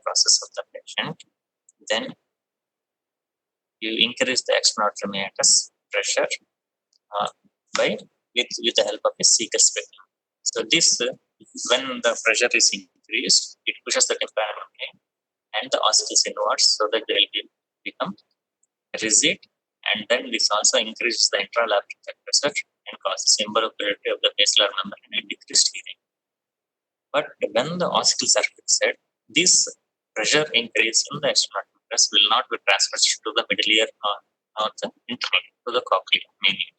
process of the patient, then you increase the external meatus pressure by with the help of a Seeger speculum. So this when the pressure is increased, it pushes the tympanoid and the ossicles inwards so that they will become rigid, and then this also increases the intralateral pressure and causes immobility of the basilar membrane and decreased hearing. But when the ossicles are fixed, this pressure increase in the external meatus will not be transferred to the middle ear or the internal to the cochlea mainly.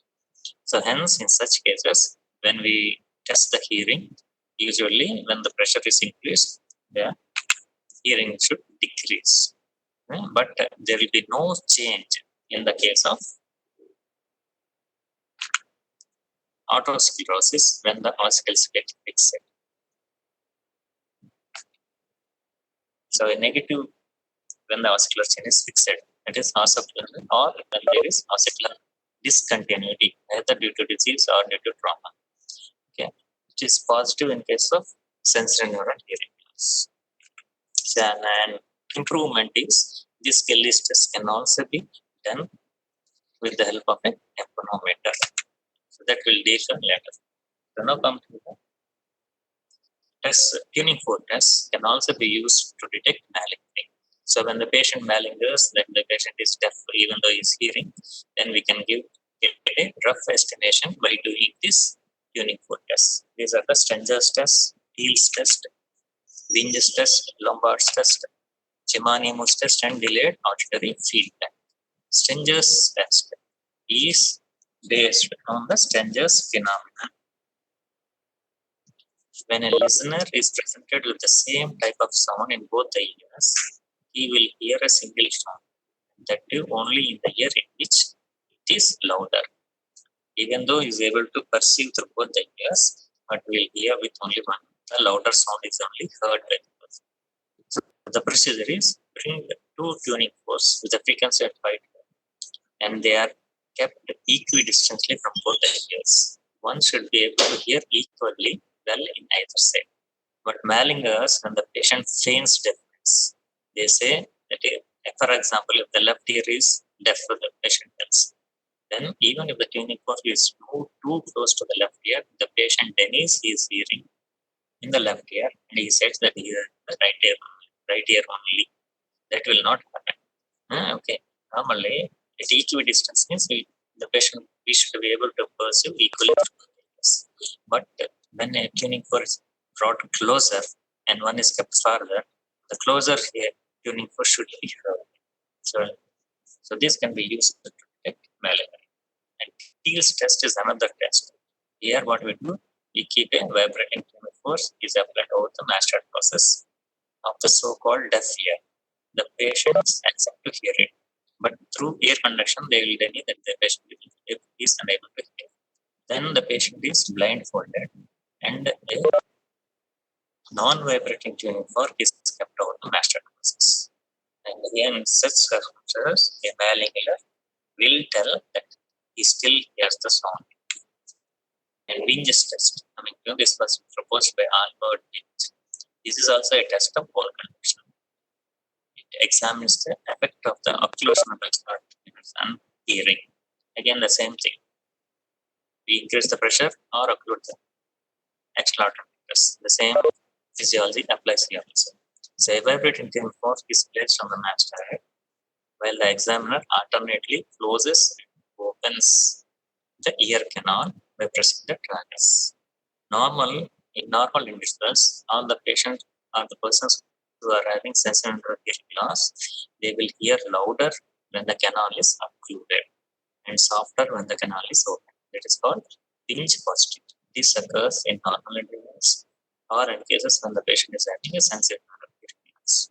So hence, in such cases, when we test the hearing, usually when the pressure is increased, the hearing should decrease. But there will be no change in the case of autosclerosis when the ossicles get fixed. So a negative when the ossicular chain is fixed, it is ossicular, or when there is ossicular discontinuity, either due to disease or due to trauma. Okay, it is positive in case of sensory neural hearing loss. So an improvement is this Kelly's test can also be done with the help of an emponometer. So that will deal later. So now come to the test. Tuning fork test can also be used to detect malingering. So when the patient malingers, then the patient is deaf even though he is hearing, then we can give a rough estimation by doing this tuning fork test. These are the Stenger's test, Thiel's test, Winge's test, Lombard's test, Chimanimus test, and delayed auditory feedback. Stenger's test is based on the Stenger's phenomenon. When a listener is presented with the same type of sound in both the ears, he will hear a single sound, that too only in the ear in which it is louder. Even though he is able to perceive through both the ears, but will hear with only one. The louder sound is only heard by the person. So the procedure is bring two tuning forks with a frequency at 5, and they are kept equidistantly from both the ears. One should be able to hear equally well in either side. But malingers, when the patient feigns deafness, they say that, for example, if the left ear is deaf, the patient tells, then even if the tuning fork is moved too close to the left ear, the patient denies he is hearing in the left ear, and he says that he is the right ear only. That will not happen. Okay. Normally, at equidistance means the patient, we should be able to perceive equally. But when a tuning fork is brought closer and one is kept farther, the closer here tuning fork should be heard. So this can be used to detect malingering. And Thiel's test is another test. Here what we do, we keep a vibrating tuning fork is applied over the master process of the so-called deaf ear. The patients accept to hear it, but through ear conduction, they will deny that the patient is unable to hear. Then the patient is blindfolded, and a non-vibrating tuning fork is kept over the master process. And again, in such circumstances, a malinger will tell that he still hears the sound. And Winge's test, this was proposed by Albert Winge. This is also a test of ball conduction. It examines the effect of the occlusion of external and hearing. Again, the same thing. We increase the pressure or occlude the external. The same physiology applies here also. So a vibrating tuning fork is placed on the master head, while the examiner alternately closes and opens the ear canal by pressing the tragus. In normal individuals, all the patients or the persons who are having sensory neural hearing loss, they will hear louder when the canal is occluded and softer when the canal is open. That is called pinch positive. This occurs in normal individuals or in cases when the patient is having a sensory neural hearing loss.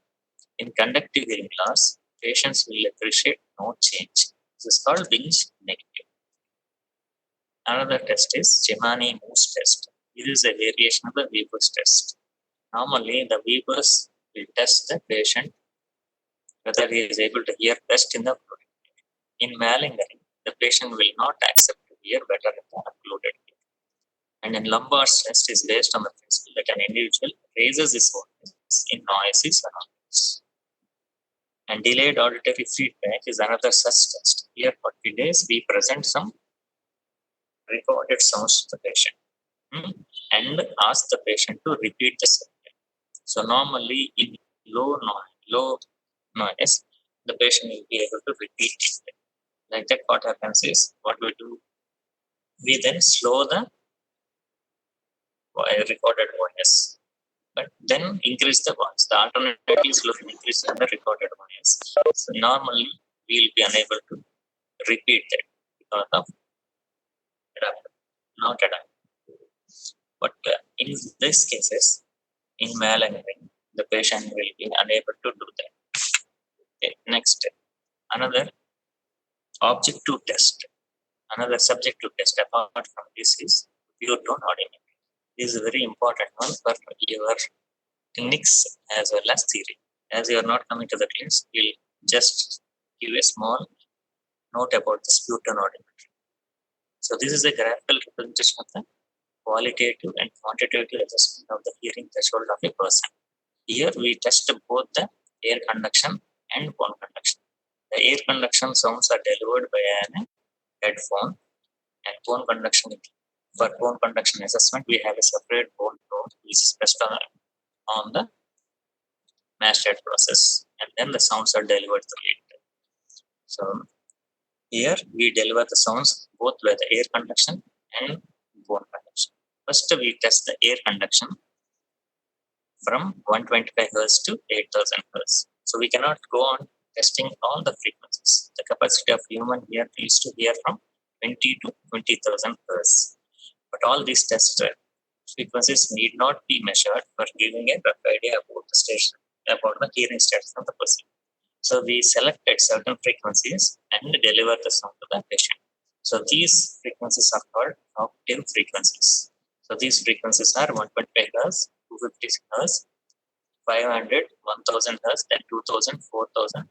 In conductive hearing loss, patients will appreciate no change. This is called pinch negative. Another test is Chimani-Moose test. This is a variation of the Weber's test. Normally, the Weber's will test the patient whether he is able to hear best in the occluded ear. In malingering, the patient will not accept to hear better in the occluded ear. And in Lombard's test is based on the principle that an individual raises his voice in noisy surroundings. hertz. And delayed auditory feedback is another such test. Here, 40 days, we present some recorded sounds to the patient and ask the patient to repeat the same. So normally in low noise, the patient will be able to repeat it. Like that, what happens is, what we do, we then slow the recorded voice, but then increase the voice. The alternative is increase in the recorded voice. So normally we will be unable to repeat that because of not adaptive. But in these cases, in malalignment, the patient will be unable to do that. Okay. Next, another objective test, another subjective test apart from this is pure tone audiometry. This is a very important one for your clinics as well as theory. As you are not coming to the clinics, we'll just give a small note about the pure tone audiometry. So this is a graphical representation of the qualitative and quantitative assessment of the hearing threshold of a person. Here we test both the air conduction and bone conduction. The air conduction sounds are delivered by an headphone, and bone conduction, for bone conduction assessment, we have a separate bone probe which is pressed on the masthead process, and then the sounds are delivered through it. So here we deliver the sounds both by the air conduction and bone conduction. First, we test the air conduction from 125 Hz to 8000 Hz. So we cannot go on testing all the frequencies. The capacity of human ear is to hear from 20 to 20,000 Hz. But all these test frequencies need not be measured for giving a rough idea about the station, about the hearing status of the person. So we selected certain frequencies and deliver the sound to the patient. So these frequencies are called octave frequencies. So these frequencies are 125 Hz, 250 Hz, 500, 1000 Hz, then 2000, 4000,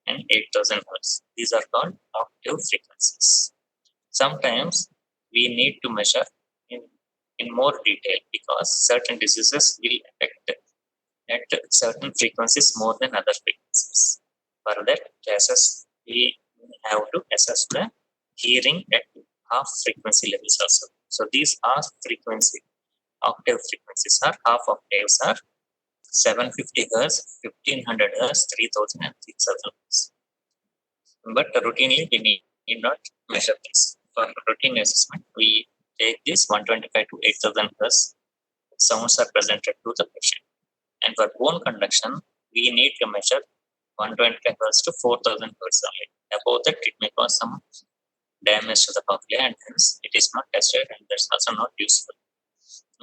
and 8000 Hz. These are called octave frequencies. Sometimes we need to measure in more detail because certain diseases will affect at certain frequencies more than other frequencies. For that, we have to assess the hearing at half frequency levels also. So these half frequency octave frequencies are half octaves are 750 Hz, 1500 Hz, 3000 and 6000 Hz. But routinely we need not measure this. For routine assessment, we take this 125 to 8000 Hz sounds are presented to the patient. And for bone conduction, we need to measure 125 Hz to 4000 Hz only. Above that, it may cause some damage to the cochlea, and hence it is not tested, and that's also not useful.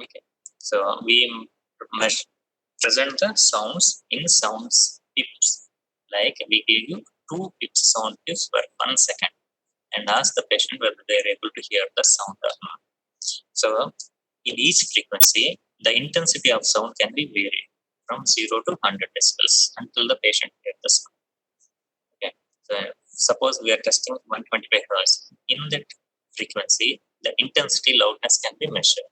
Okay, so we present the sounds in sounds pips. Like we give you 2 pips sound pips per 1 second, and ask the patient whether they are able to hear the sound or not. So in each frequency, the intensity of sound can be varied from 0 to 100 decibels until the patient hears the sound. Okay. So suppose we are testing 125 Hz. In that frequency, the intensity loudness can be measured.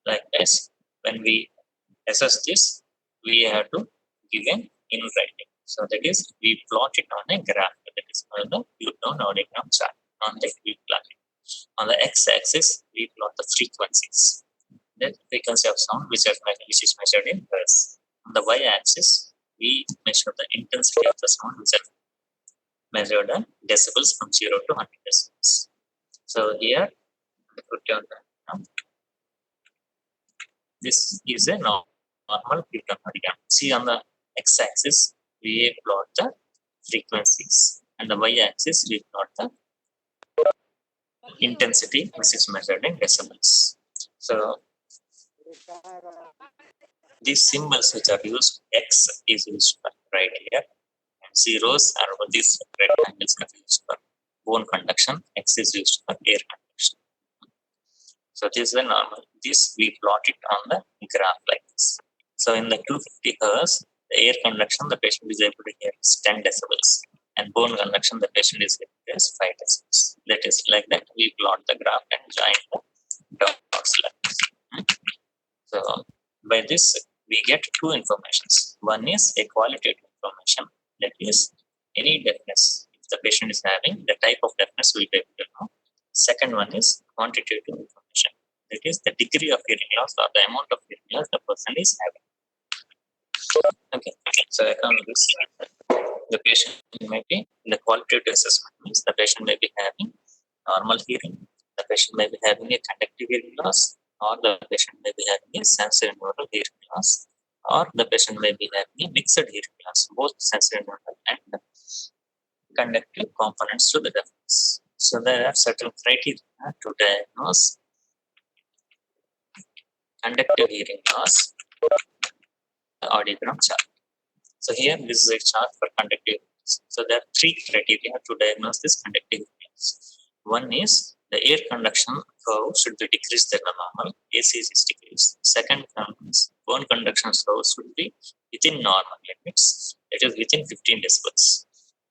Like this, when we assess this, we have to give an in writing. So that is, we plot it on a graph. That is called the Newton audiogram chart. On that we plot it. On the x-axis, we plot the frequencies. The frequency of sound which is measured in Hz. On the y-axis, we measure the intensity of the sound which is measured in decibels from 0 to 100 decibels. So here, this is a normal Newton audiogram. See, on the x-axis, we plot the frequencies, and the y-axis we plot the intensity which is measured in decibels. So these symbols which are used, X is used for right here, and zeros are these rectangles are used for bone conduction. X is used for air conduction. So this is the normal. This we plot it on the graph like this. So in the 250 Hz, the air conduction, the patient is able to hear 10 decibels, and bone conduction, the patient is able to hear 5 decibels. That is like that. We plot the graph and join the dots like this. So by this, we get two informations. One is a qualitative information, that is any deafness. If the patient is having, the type of deafness will be able to know. Second one is quantitative information, that is the degree of hearing loss or the amount of hearing loss the person is having. Okay, so according to this, the patient may be, the qualitative assessment means the patient may be having normal hearing, the patient may be having a conductive hearing loss, or the patient may be having a sensory neural hearing loss, or the patient may be having a mixed hearing loss, both sensory neural and conductive components to the deafness. So there are certain criteria to diagnose conductive hearing loss, the audiogram chart. So here this is a chart for conductive. So there are three criteria to diagnose this conductive hearing loss. One is the air conduction curve should be decreased than the normal, AC is decreased. Second is bone conduction curve should be within normal limits, it is within 15 decibels.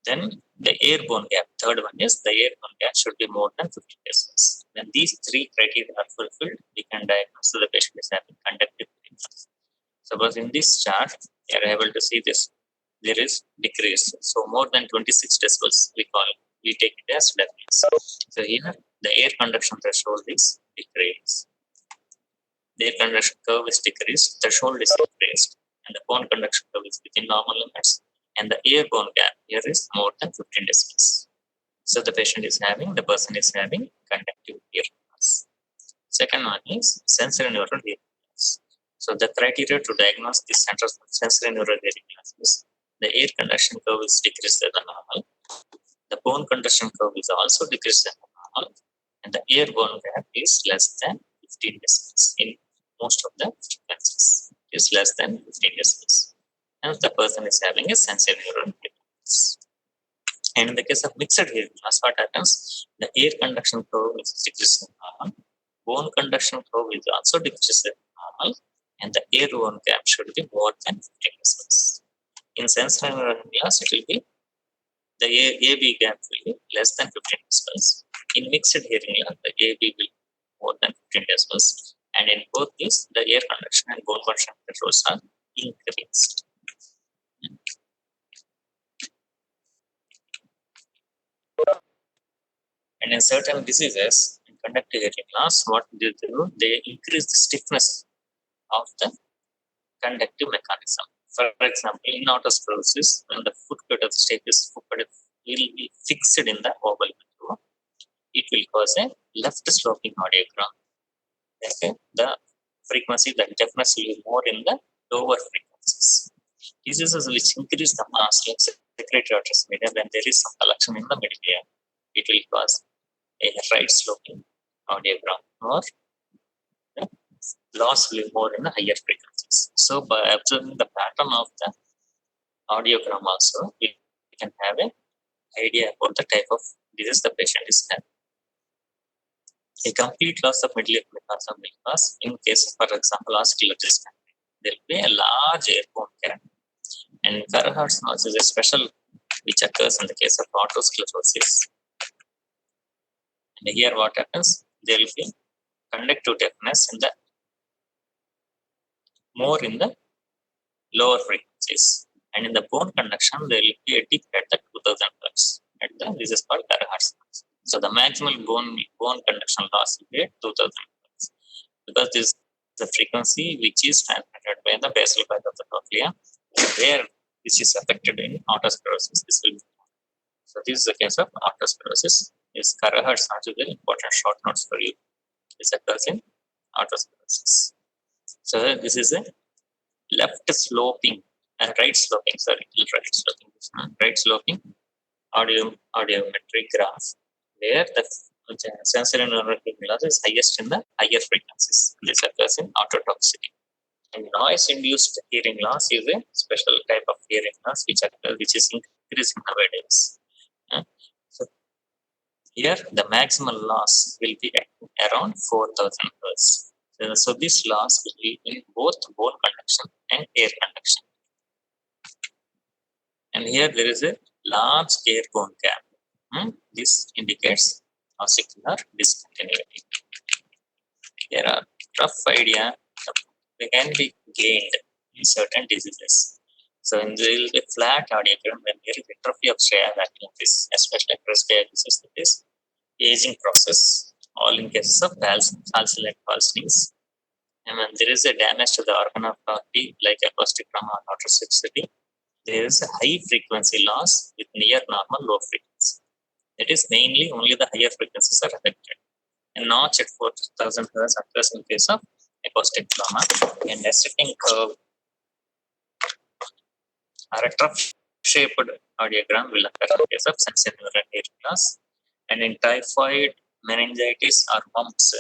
Then the air-bone gap, third one is the air-bone gap should be more than 15 decibels. When these three criteria are fulfilled, we can diagnose the patient is having conductive hearing loss. Suppose in this chart, you are able to see this, there is decrease. So more than 26 decibels, we take it as deafness. So here, the air conduction threshold is decreased. The air conduction curve is decreased, threshold is increased, and the bone conduction curve is within normal limits, and the air bone gap here is more than 15 decibels. So the person is having conductive hearing loss. Second one is sensory neural hearing loss. So the criteria to diagnose this sensory neural hearing loss is the air conduction curve is decreased than normal, the bone conduction curve is also decreased than normal, and the air bone gap is less than 15 decibels in most of the frequencies. It is less than 15 decibels. And the person is having a sensory neural hearing loss. And in the case of mixed hearing loss, what happens? The air conduction curve is decreased than normal, bone conduction curve is also decreased than normal, and the air bone gap should be more than 15 decibels. In sensory neural hearing loss, it will be the AB gap will be less than 15 decibels. In mixed hearing loss, the AB will be more than 15 decibels. And in both these, the air conduction and bone conduction thresholds are increased. And in certain diseases, in conductive hearing loss, what they do, they increase the stiffness of the conductive mechanism. For example, in autosclerosis, when the foot pedal stapes will be fixed in the oval window, it will cause a left sloping audiogram. Okay? The frequency, the deafness will be more in the lower frequencies. Diseases which increase the mass, like secretory arteries media, when there is some collection in the middle ear, it will cause a right sloping audiogram, or loss will be more in the higher frequencies. So by observing the pattern of the audiogram also, we can have an idea about the type of disease the patient is having. A complete loss of middle ear mechanism will cause, in case of, for example, oscillatory there will be a large air bone gap. And Carhart's notch is a special which occurs in the case of autosclerosis. And here what happens? There will be conductive deafness in the more in the lower frequencies. And in the bone conduction, there will be a dip at the 2000 Hz. This is called Carhart's notch. So the maximal bone conduction loss will be at 2000 Hz, because this is the frequency which is transmitted by the basal part of the cochlea, where this is affected in autosclerosis. This will be. So this is the case of autosclerosis. This Carhart's notch is very important short notes for you. This occurs in autosclerosis. So this is a left sloping and right sloping audiometric graph, where the sensory neural hearing loss is highest in the higher frequencies. This occurs in autotoxicity. And noise-induced hearing loss is a special type of hearing loss which is increasing nowadays. So here the maximal loss will be at around 4000 Hz. So this loss will be in both bone conduction and air conduction. And here there is a large air bone gap. This indicates ossicular discontinuity. There are rough idea they can be gained in certain diseases. So in there will be flat audiogram when there is atrophy of stria vacuolis, especially presbyopia, that is aging process, all in cases of falcellate palsies. And when there is a damage to the organ of body like acoustic trauma or toxicity, there is a high frequency loss with near normal low frequency. It is mainly only the higher frequencies are affected. A notch at 4000 Hz occurs in case of acoustic trauma, and ascending curve or a trough-shaped audiogram will occur in case of sensory neural hearing loss. And in typhoid, meningitis, or mumps,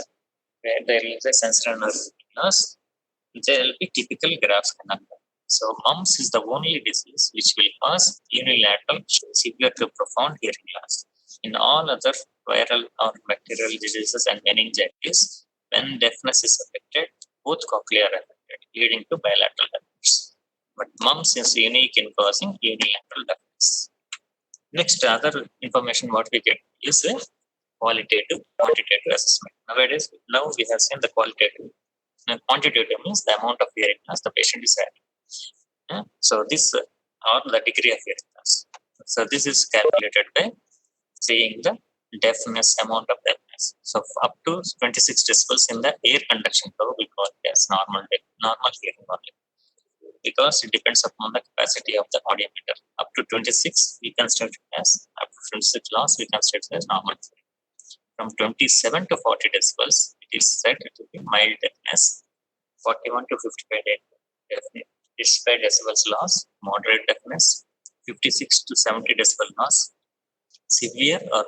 where there is a sensory neural hearing loss, there will be typical graphs can occur. So mumps is the only disease which will cause unilateral severe to profound hearing loss. In all other viral or bacterial diseases and meningitis, when deafness is affected, both cochlea are affected, leading to bilateral deafness. But mumps is unique in causing unilateral deafness. Next, other information what we get is a qualitative, quantitative assessment. Nowadays, now we have seen the qualitative. And quantitative means the amount of hearing loss the patient is having. So this or the degree of hearing loss. So this is calculated by seeing the deafness, amount of deafness. So up to 26 decibels in the air conduction curve, we call it as normal hearing only, because it depends upon the capacity of the audiometer. Up to 26, we consider it as, up to 26 loss, we consider it as normal hearing. From 27 to 40 decibels, it is said to be mild deafness. 41 to 55 decibels loss, moderate deafness. 56 to 70 decibel loss, severe or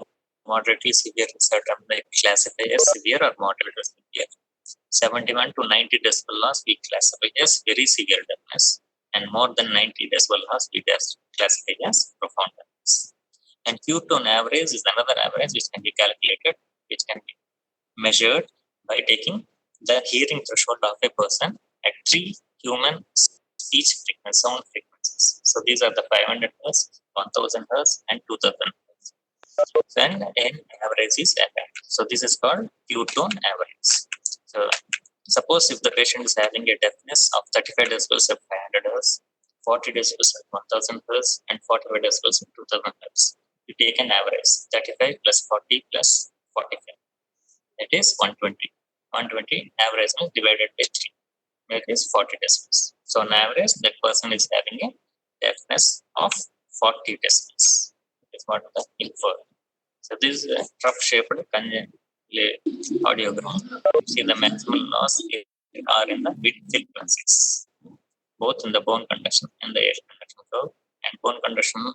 moderately severe, certain like classify as severe or moderate or severe. 71 to 90 decibel loss we classify as very severe deafness, and more than 90 decibel loss we classify as profound deafness. And Q-tone average is another average which can be calculated, which can be measured by taking the hearing threshold of a person at 3 human speech frequency, sound frequencies. So these are the 500 Hz, 1000 Hz, and 2000 Hz. Then an average is average. So this is called Q-tone average. So suppose if the patient is having a deafness of 35 decibels at 500 Hz, 40 decibels at 1000 Hz, and 45 decibels at 2000 Hz. You take an average, 35 plus 40 plus 45. It is 120. 120 average means divided by 3. That is 40 decibels. So on average, that person is having a deafness of 40 decibels. That is what the inferred. So this is a trough-shaped audiogram. See the maximum loss are in the mid frequencies, both in the bone conduction and the air conduction curve. And bone conduction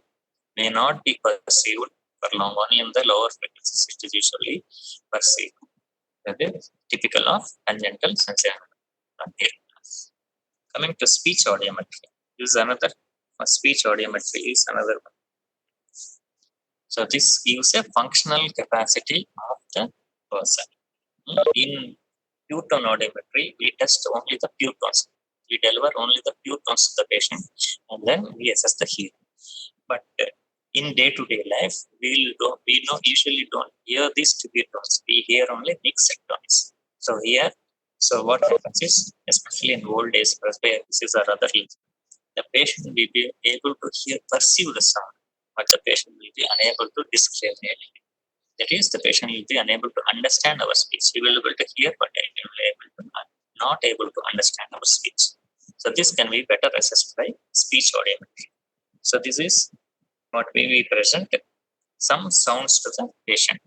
may not be perceived for long, only in the lower frequencies it is usually perceived. That is typical of congenital sensory hearing loss. Coming to speech audiometry, this is another. Speech audiometry is another one. So this gives a functional capacity of the person. In pure tone audiometry, we test only the pure tones. We deliver only the pure tones to the patient, and then we assess the hearing. But in day-to-day life, we usually don't hear these pure tones. We hear only mixed tones. So here, what happens is, especially in old age, presbyopia or other lesions, the patient will be able to perceive the sound, but the patient will be unable to discriminate it. That is, the patient will be unable to understand our speech. He will be able to hear, but he will be not able to understand our speech. So this can be better assessed by speech audiometry. So this is what we present some sounds to the patient.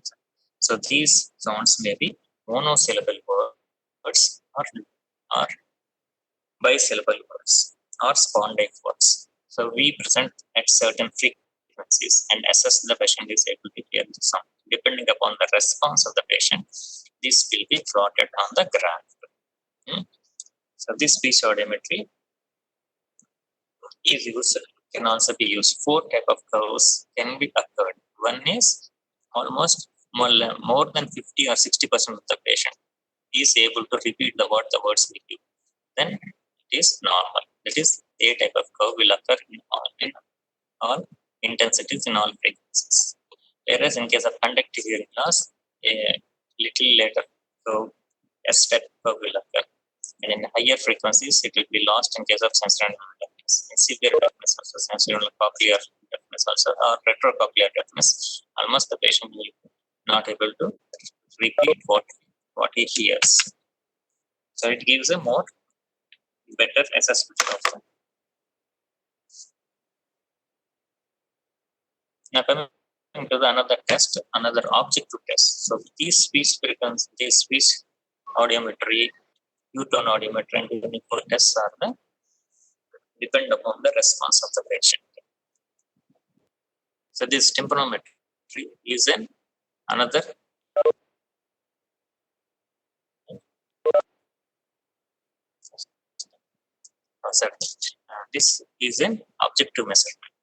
So these sounds may be monosyllable words or bisyllable words or spondyl words. So we present at certain frequencies and assess the patient is able to hear the sound. Depending upon the response of the patient, this will be plotted on the graph. So this speech audiometry is used, can also be used. 4 type of curves can be occurred. One is almost more than 50 or 60% of the patient is able to repeat the words we give. Then it is normal. That is, A type of curve will occur in all intensities, in all frequencies. Whereas in case of conductive hearing loss, a little later curve, S type curve will occur. And in higher frequencies, it will be lost in case of sensory deafness. In severe deafness, also sensory cochlear deafness, also or retrocochlear deafness, almost the patient will not able to repeat what he hears. So it gives a more better assessment of them. Now coming to the another test, another objective test. So these speech frequency, these speech audiometry, U-tone audiometry, and uniform tests are the depend upon the response of the patient. So this tympanometry is another this is an objective measurement.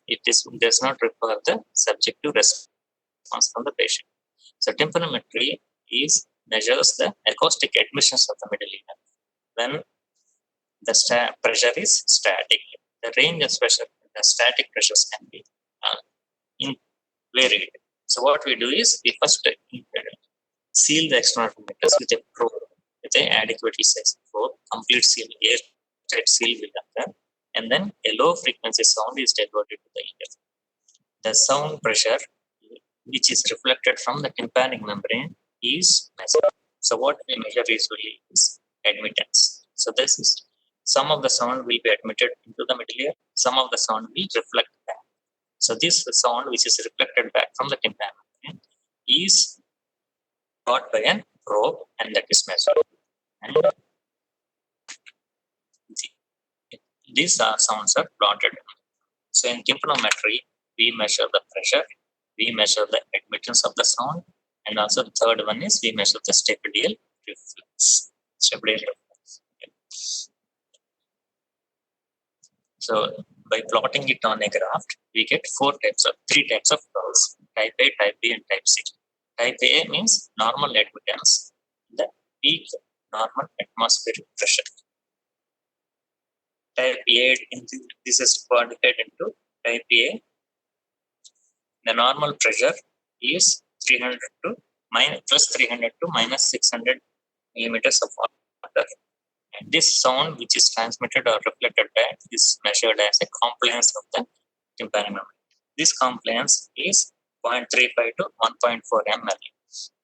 It does not require the subjective response from the patient. So tympanometry measures the acoustic admissions of the middle ear when the pressure is static. The range of pressure, the static pressures can be varied. So what we do is we first seal the external meters with a probe, with an adequately sized probe, complete seal, airtight seal will occur, and then a low frequency sound is diverted to the ear. The sound pressure, which is reflected from the tympanic membrane, is measured. So what we measure usually is admittance. So this is some of the sound will be admitted into the middle ear, some of the sound will reflect back. So this sound which is reflected back from the tympanic membrane is got by a probe, and that is measured. And these sounds are plotted. So in tympanometry, we measure the pressure, we measure the admittance of the sound, and also the third one is we measure the stapedial reflex. So by plotting it on a graph, we get three types of curves: type A, type B, and type C. Type A means normal admittance, the peak normal atmospheric pressure. Type A, this is quantified into type A. The normal pressure is 300 to plus 300 to minus 600 millimeters of water. And this sound, which is transmitted or reflected back, is measured as a compliance of the tympanic membrane. This compliance is 0.35 to 1.4 ml,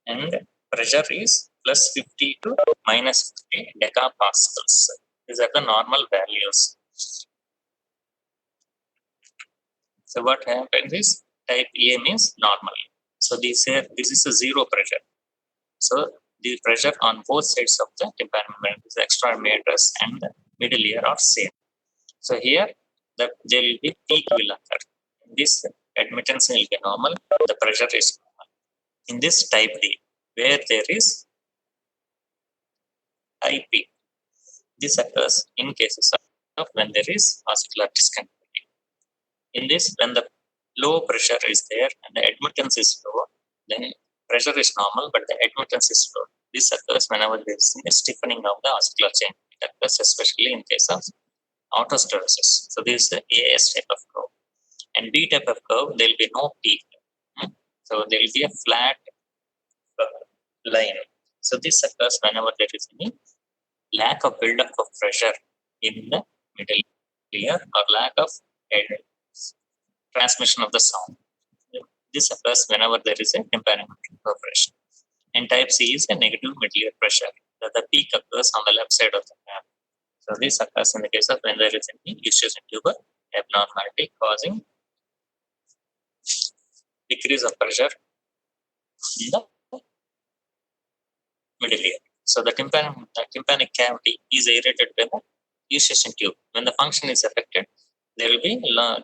and pressure is plus 50 to minus 50 decapascals. These are the normal values. So what happens is type A means normal. So this is a zero pressure. So the pressure on both sides of the tympanic membrane, the external meatus and the middle ear, are same. So here there will be peak will occur. This admittance will be normal, the pressure is normal. In this type D, where there is high peak, this occurs in cases of when there is ossicular discontinuity. In this, when the low pressure is there and the admittance is low, then pressure is normal, but the admittance is low. This occurs whenever there is a stiffening of the ossicular chain. It occurs especially in case of autosteresis. So this is the AS type of curve. And B type of curve, there will be no peak. So there will be a flat line. So this occurs whenever there is any lack of buildup of pressure in the middle ear or lack of transmission of the sound. This occurs whenever there is a tympanic perforation. And type C is a negative middle ear pressure. The peak occurs on the left side of the cap. So this occurs in the case of when there is any issues in tuber abnormality causing decrease of pressure in the middle ear. So the tympanic cavity is aerated by the eustachian tube. When the function is affected, there will be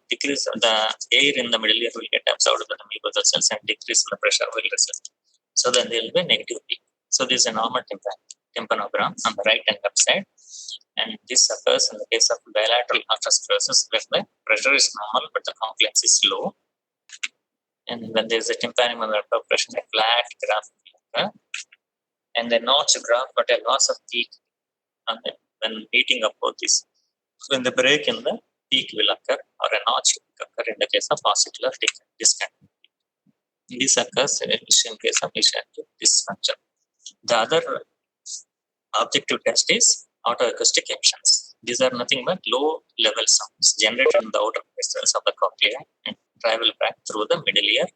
decrease. The air in the middle ear will get absorbed by the mucosal cells and decrease in the pressure will result. So then there will be a negative peak. So this is a normal tympanogram on the right and left side. And this occurs in the case of bilateral autosteresis where the pressure is normal but the compliance is low. And when there is a tympanic membrane perforation, a flat graph will occur. And the notch graph, but a loss of peak when meeting up both this. When the break in the peak will occur or a notch will occur in the case of ossicular discontinuity. This occurs in case of ischial dysfunction. The other objective test is autoacoustic emissions. These are nothing but low level sounds generated in the outer crystals of the cochlea and travel back through the middle ear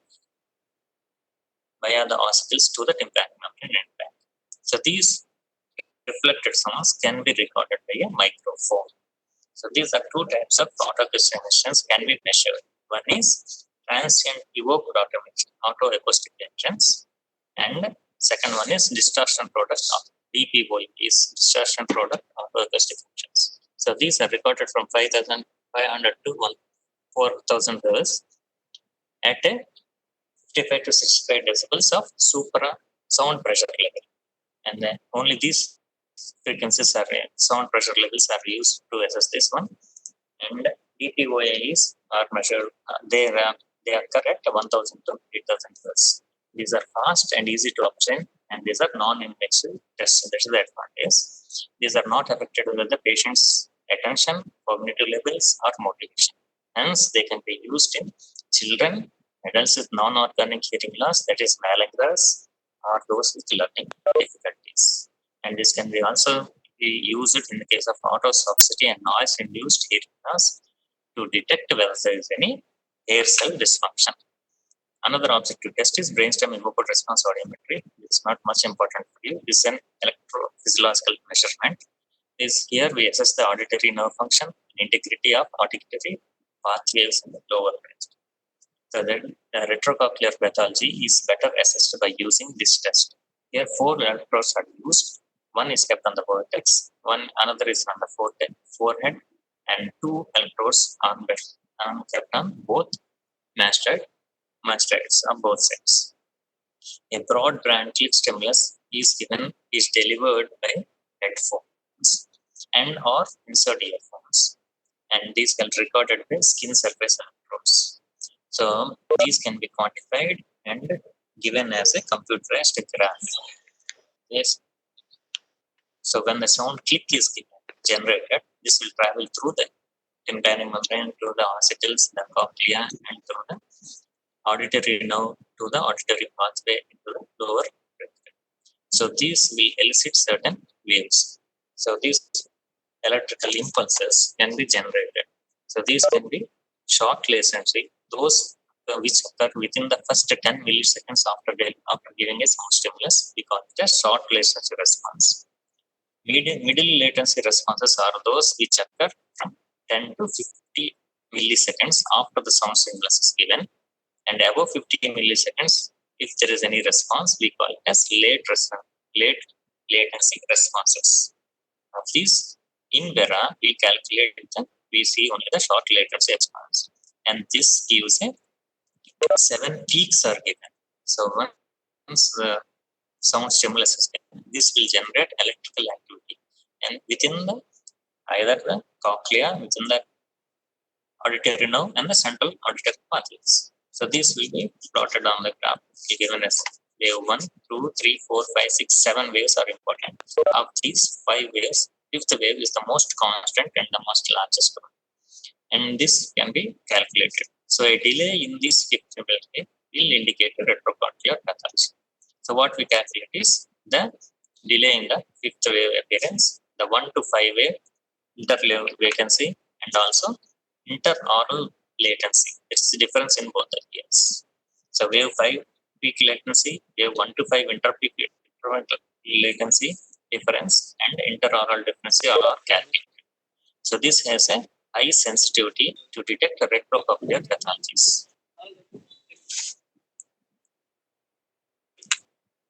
via the ossicles to the tympanic membrane and back. So these reflected sounds can be recorded by a microphone. So these are two types of autoacoustic emissions can be measured. One is transient evoked autoacoustic emissions, and second one is distortion product of DPOE is distortion product autoacoustic emissions. So these are recorded from 5,500 to 4,000 hertz at a 55 to 65 decibels of supra sound pressure level, and then only these frequencies are sound pressure levels are used to assess this one. And DPOAs are measured, they occur at 1000 to 8000 hertz. These are fast and easy to obtain, and these are non-invasive tests. That is the advantage. These are not affected with the patient's attention, cognitive levels, or motivation. Hence, they can be used in children, adults with non-organic hearing loss, that is malingers, or those with learning difficulties. And this can be also be used in the case of autotoxicity and noise-induced hearing loss to detect whether there is any hair cell dysfunction. Another objective test is brainstem evoked response audiometry. It's not much important for you. This is an electrophysiological measurement. Here we assess the auditory nerve function and integrity of auditory pathways in the lower brain. So the retrocochlear pathology is better assessed by using this test. Here 4 electrodes are used. One is kept on the vertex, another is on the forehead, and 2 electrodes are kept on both mastoids on both sides. A broad band click stimulus is delivered by headphones and or insert earphones, and these can be recorded by skin surface electrodes. So these can be quantified and given as a computerized graph. Yes. So when the sound click is generated, this will travel through the tympanic membrane, through the ossicles, the cochlea, and through the auditory nerve to the auditory pathway into the lower brain. So these will elicit certain waves. So these electrical impulses can be generated. So these can be short latency, those which occur within the first 10 milliseconds after giving a sound stimulus. We call it a short latency response. Middle latency responses are those which occur from 10 to 50 milliseconds after the sound stimulus is given, and above 50 milliseconds, if there is any response, we call it as late latency responses. Of these, in VERA, we see only the short latency response, and this gives a 7 peaks are given. So once the sound stimulus is given, this will generate electrical activity, and within either the cochlea, within the auditory nerve, and the central auditory pathways. So these will be plotted on the graph, given as wave 1, 2, 3, 4, 5, 6, 7 waves are important. Of these 5 waves, fifth wave is the most constant and the most largest one, and this can be calculated. So a delay in this fifth wave will indicate a retrocochlear pathology. So what we calculate is the delay in the fifth wave appearance, the 1 to 5 wave interlevel vacancy, and also interaural latency. It's the difference in both the ears. So wave 5 peak latency, wave 1 to 5 interpeak latency difference, and interaural difference are calculated. So this has a high sensitivity to detect retrocochlear pathologies.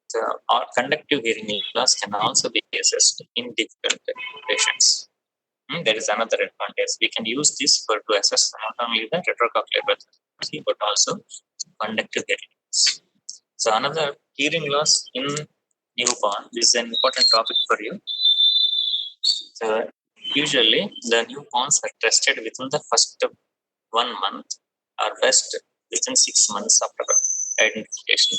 So our conductive hearing loss can also be assessed in difficult patients. There is another advantage. We can use this to assess not only the retrocochlear pathology but also conductive hearing loss. So another hearing loss in newborn, this is an important topic for you. So usually the newborns are tested within the first 1 month or best within 6 months after identification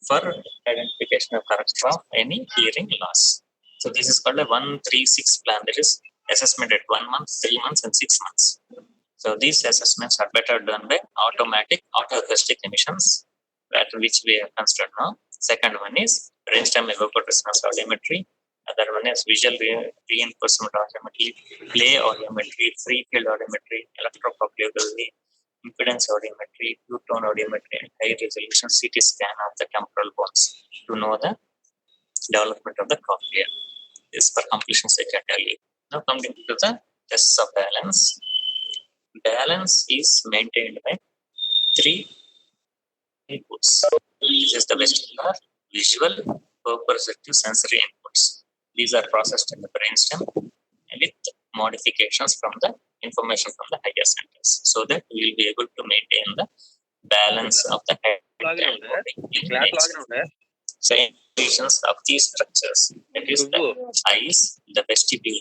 for identification of correction of any hearing loss. So this is called a 1-3-6 plan. That is assessment at 1 month, 3 months, and 6 months. So these assessments are better done by automatic autoacoustic emissions, which we have considered now. Second one is brainstem evoked response audiometry. Other one is visual reinforcement audiometry, play audiometry, free field audiometry, electrocochleography, impedance audiometry, two-tone audiometry, and high resolution CT scan of the temporal bones to know the development of the cochlea. This for completion sake I tell you. Now coming to the tests of balance. Balance is maintained by three inputs. This is the vestibular, visual, proprioceptive sensory inputs. These are processed in the brainstem with modifications from the information from the higher centers, so that we will be able to maintain the balance of the head and body in nature. So, indications of these structures, that is the eyes, the vestibule,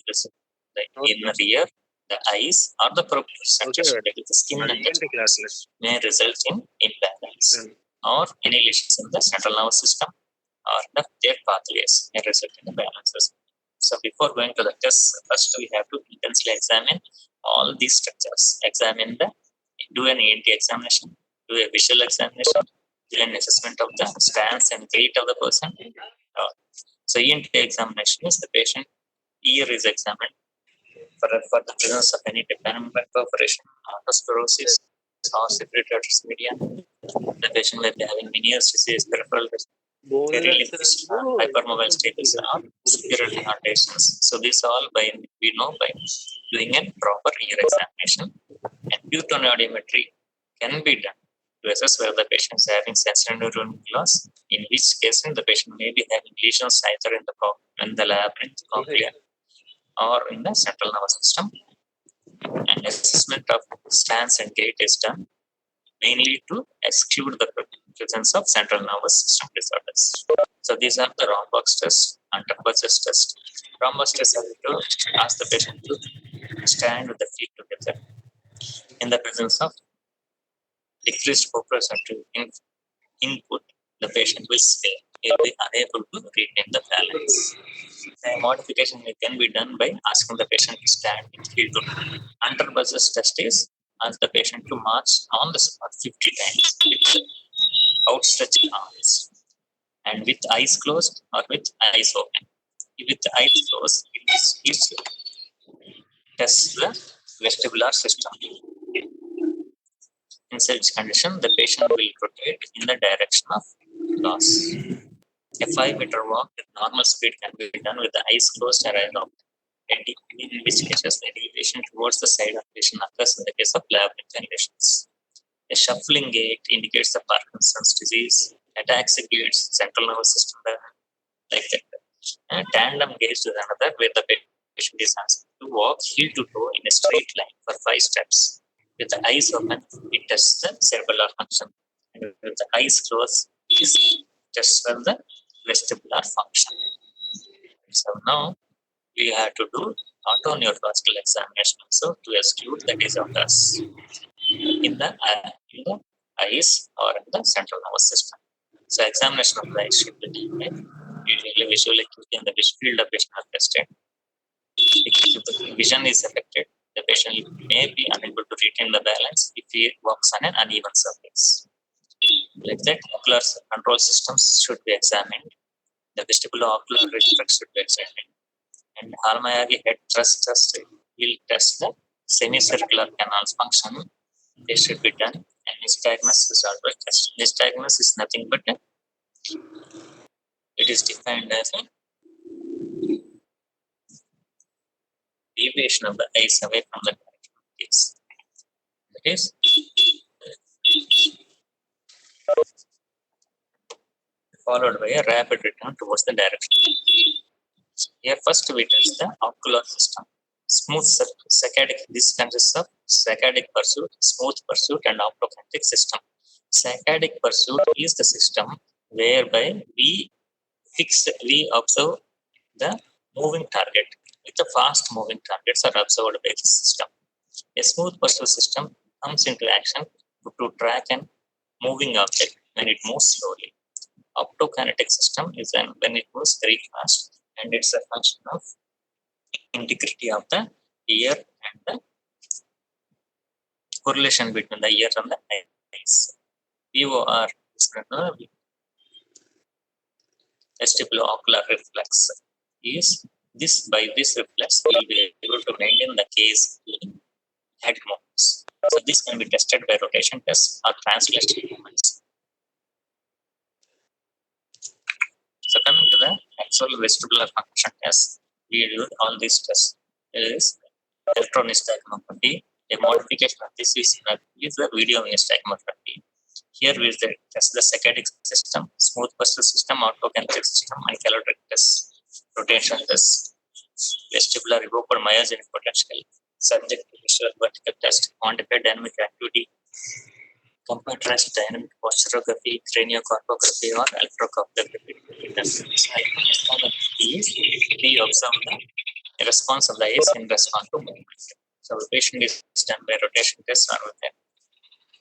the inner ear, the eyes, or the proprioception, that is the skin and the joints, may result in imbalance, or any lesions in the central nervous system or their pathways may result in imbalances. So before going to the tests, first we have to intensely examine all these structures. Examine do an ENT examination, do a visual examination, do an assessment of the stance and gait of the person. So ENT examination is the patient ear is examined for the presence of any tympanum perforation, autosclerosis, or secretory media. The patient may be having Meniere's disease, peripheral hypermobile status, or superior retardations. So this all we know by doing a proper ear examination. And two-tone audiometry can be done to assess whether the patient is having sensory neuron loss, in which case the patient may be having lesions either in the labyrinth, cochlea, or in the central nervous system. And assessment of stance and gait is done mainly to exclude the presence of central nervous system disorders. So these are the rhombus test and tuberculosis test. Rhombus test is to ask the patient to stand with the feet together in the presence of decreased proprioceptive input. The patient will stay. He will be unable to retain the balance. The modification can be done by asking the patient to stand with feet together. Under-buzzus test is ask the patient to march on the spot 50 times with outstretched arms and with eyes closed or with eyes open. With eyes closed, it tests the vestibular system. In such condition, the patient will rotate in the direction of loss. A 5-meter walk with normal speed can be done with the eyes closed or eyes open. In which cases, the deviation towards the side of patient occurs in the case of labyrinth lesions. A shuffling gait indicates the Parkinson's disease. Ataxic gaits, central nervous system, like that. And tandem gaze is another where the patient is asked to walk heel to toe in a straight line for 5 steps. With the eyes open, it tests the cerebellar function. And with the eyes closed, it tests for the vestibular function. So now we have to do autoneurological examination also to exclude the disorders in the eyes or in the central nervous system. So examination of the eyes should be done with usually visual acuity and the field of vision are tested. If the vision is affected, the patient may be unable to retain the balance if he walks on an uneven surface. Like that, ocular control systems should be examined. The vestibulo-ocular reflex should be examined. And Halmayagi head thrust test will test the semicircular canal's function. They should be done. And nystagmus is always tested. Nystagmus is nothing but it is defined as a deviation of the eyes away from the direction of gaze. That is followed by a rapid return towards the direction. Here first we test the ocular system. Smooth saccadic. This consists of saccadic pursuit, smooth pursuit, and optokinetic system. Saccadic pursuit is the system whereby we observe the moving target. With the fast moving targets are observed by the system. A smooth pursuit system comes into action to track a moving object when it moves slowly. Optokinetic system is when it moves very fast, and it's a function of integrity of the ear and the correlation between the ear and the eyes. VOR is vestibulo-ocular reflex. is this by this reflex we will be able to maintain the case in head movements. So this can be tested by rotation tests or translation movements. So coming to the actual vestibular function test, we use all these tests. Is electronystagmography. A modification of this is the video nystagmography. Here we test the saccadic system, smooth muscle system, orthokinetic system, and caloric test, rotation test, vestibular evoked myogenic potential, subject to visual vertical test, quantified dynamic activity, computerized dynamic posturography, craniocorpography, or electrocorpography. We observe the response of the eyes in response to movement. So the patient is done by rotation test or with them.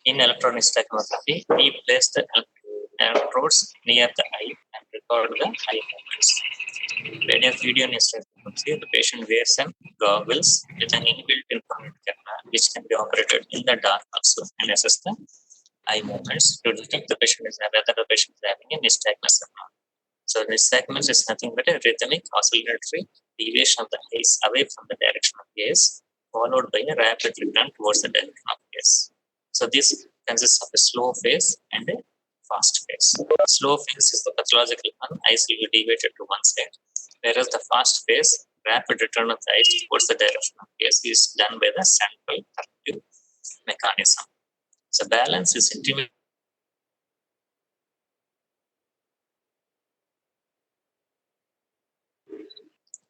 In electronystagmography, we place the electrodes near the eye and record the eye movements. When a video nystagmography, the patient wears some goggles with an inbuilt infrared camera, which can be operated in the dark also and assess the eye movements to detect the patient is whether the patient is having a nystagmus or not. So nystagmus is nothing but a rhythmic oscillatory deviation of the eyes away from the direction of gaze, followed by a rapid return towards the direction of gaze. So this consists of a slow phase and a fast phase. Slow phase is the pathological one, eyes will be deviated to one side, whereas the fast phase, rapid return of the eyes towards the direction of gaze, is done by the central corrective mechanism. So balance is intimate.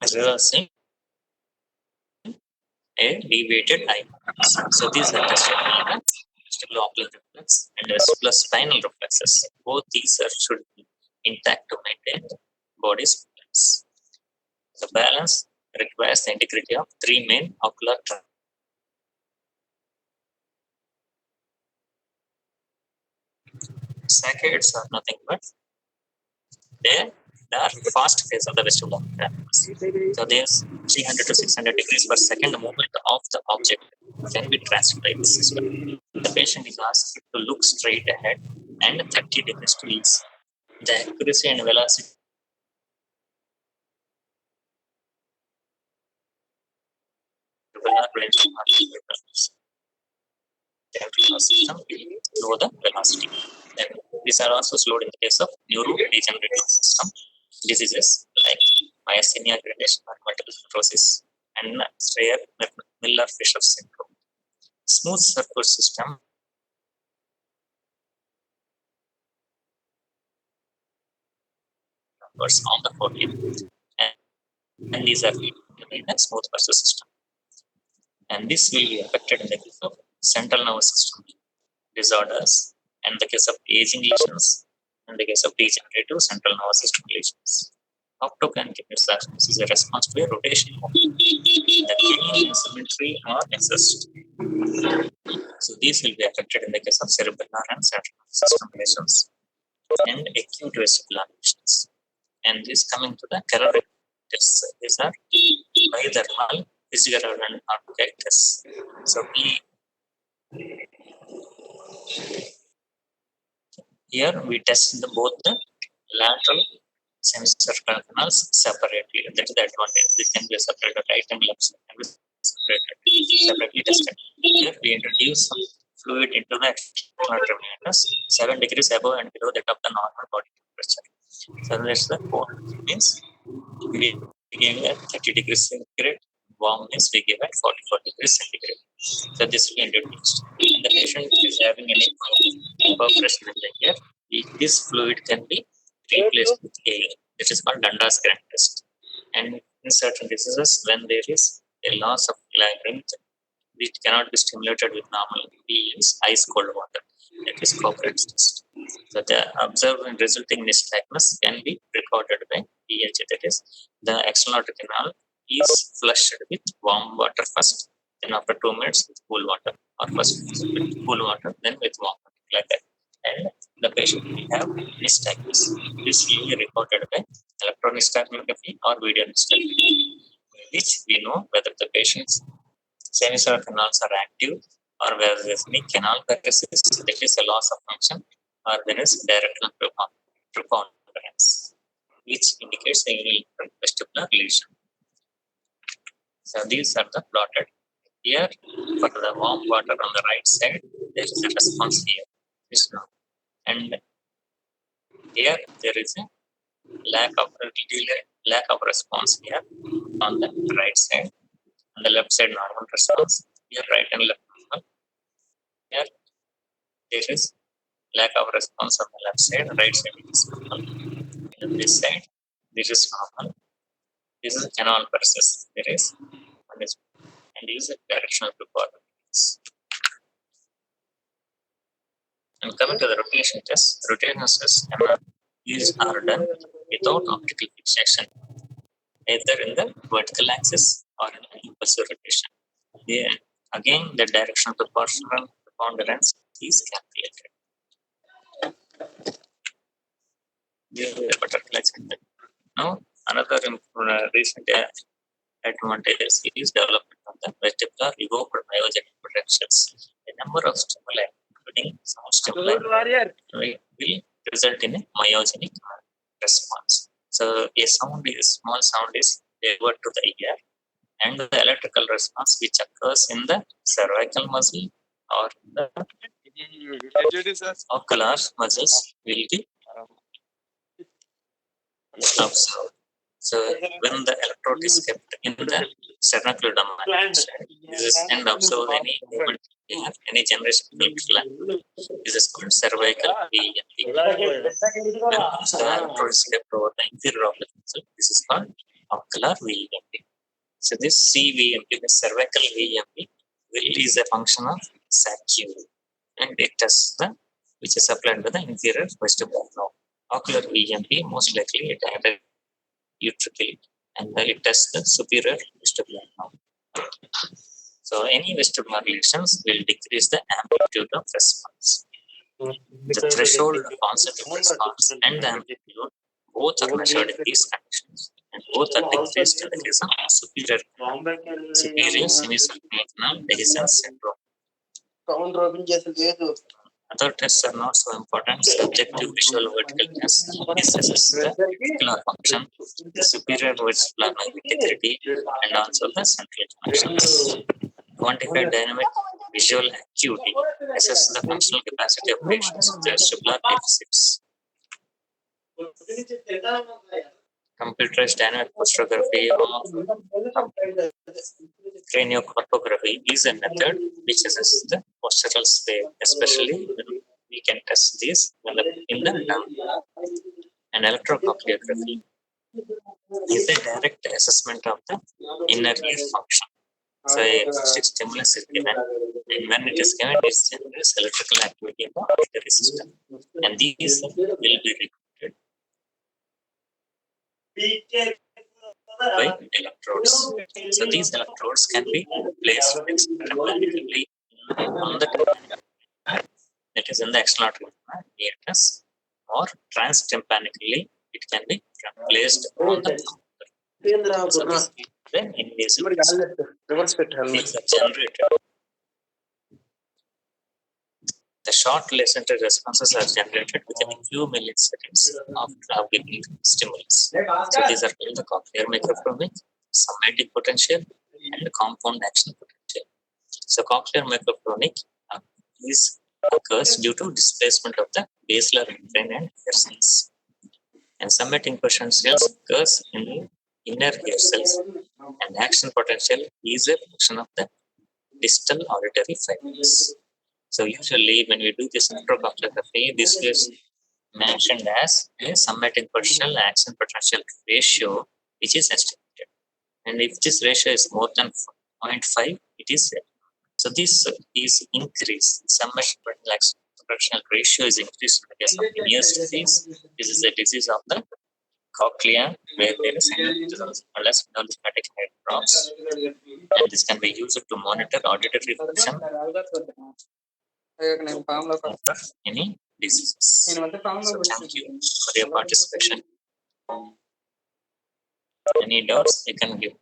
Reversing a deviated eye. So these are tested on vestibular ocular reflex and vestibular spinal reflexes. Both these should be intact to maintain the body's balance. The balance requires the integrity of three main ocular tracts. Saccades are nothing but they are fast phase of the vestibular reflex. So there's 300 to 600 degrees per second movement of the object can be transferred by the system. The patient is asked to look straight ahead and 30 degrees to each. The accuracy and velocity system lower the velocity. Then these are also slowed in the case of neurodegenerative system diseases like myasthenia gravis or multiple sclerosis and rare Miller-Fisher syndrome. Smooth circuit system numbers on the forehead, and these are in a smooth muscle system. And this will be affected in the case of central nervous system disorders, and the case of aging lesions, and the case of degenerative central nervous system lesions. Optokinetic response is a response to a rotation movement. The gain in symmetry are assessed. So these will be affected in the case of cerebellar and central nervous system lesions and acute vestibular lesions. And this coming to the caloric tests. These are bidermal, physical and archaic tests. So here we test both the lateral semicircular canals separately. That is the advantage. This can be separated. Right and left can be separately tested. Here we introduce some fluid into the external terminators 7 degrees above and below that of the normal body temperature. So that's the cold means we give at 30 degrees centigrade. Warm means we give at 44 degrees centigrade. So this will be introduced. And the patient is having any perforation in the ear, this fluid can be replaced with air. This is called Dundas Grant test. And in certain diseases, when there is a loss of labyrinth, which cannot be stimulated with normal, we use ice cold water. That is Cochrane test. So the observed and resulting nystagmus can be recorded by ENT. That is, the external canal is flushed with warm water first, then after 2 minutes with cool water, or first with cool water, then with warm water, like that. And the patient will have nystagmus. This will be recorded by electronystagmography or video nystagmography, which we know whether the patient's semicircular canals are active or whether there is any canal paresis, that is a loss of function, or there is directional preponderance. which indicates the unilateral vestibular lesion. So these are the plotted. Here, for the warm water on the right side, there is a response here. This now. And here there is a lack of response here on the right side. On the left side, normal response. Here, right and left normal. Here, there is lack of response on the left side. Right side is normal. And this side, this is normal. This is canal process. There is and use a directional coordinates. And coming to the rotation test, rotation tests are done without optical fixation, either in the vertical axis or in the impulsive rotation. Here, again, the direction of the preponderance is calculated. Now, another recent advantage is development of the vestibular evoked myogenic potentials. A number of stimuli, including sound stimuli, will result in a myogenic response. So, a small sound is delivered to the ear, and the electrical response which occurs in the cervical muscle or the ocular muscles will be observed. So when the electrode is kept in the sternocleidomastoid and observe any movement here, any generation will be flat. This is called cervical VEMP. When the electrode is kept over the inferior of the muscle, this is called ocular VEMP. So this CVMP, the cervical VEMP, is a function of SAQ, and it tests the which is applied by the inferior vestibular nerve. Ocular VEMP, most likely it acted utrically, and it tests the superior vestibular nerve. So any vestibular lesions will decrease the amplitude of response. The threshold positive response and the amplitude both are measured in these conditions, and both are decreased in the case of superior semicircular dehiscence syndrome. Other tests are not so important. Subjective visual vertical test assesses the vestibular function, the superior vestibular nerve integrity, and also the central connections. Quantified dynamic visual acuity assesses the functional capacity of patients with vestibular deficits. Computerized dynamic posterography of craniocorpography is a method which assesses the postural sphere, especially when we can test this in the tongue. And electrocochleography is a direct assessment of the inner ear function. So a acoustic stimulus is given, and when it is given, it generates electrical activity in the auditory system, and these will be recorded by electrodes. So these electrodes can be placed tympanically on the tympanic, that is in the external aorta, or transtympanically it can be placed on the thumb. So this is the invasive. These are generated. The short latent responses are generated within a few milliseconds after giving stimulus. So these are called the cochlear microphonic, somatic potential, and the compound action potential. So cochlear microphonic occurs due to displacement of the basilar membrane and hair cells. And somatic potential occurs in the inner hair cells, and action potential is a function of the distal auditory fibers. So usually when we do this electrocochleography, this is mentioned as a somatic potential action potential ratio, which is estimated. And if this ratio is more than 0.5, it is so this is increased. Somatic potential action potential ratio is increased in the case of Meniere's disease. This is a disease of the cochlea where there is less numismatic hair drops, and this can be used to monitor auditory function any diseases. So thank you for your participation. Any doubts you can give.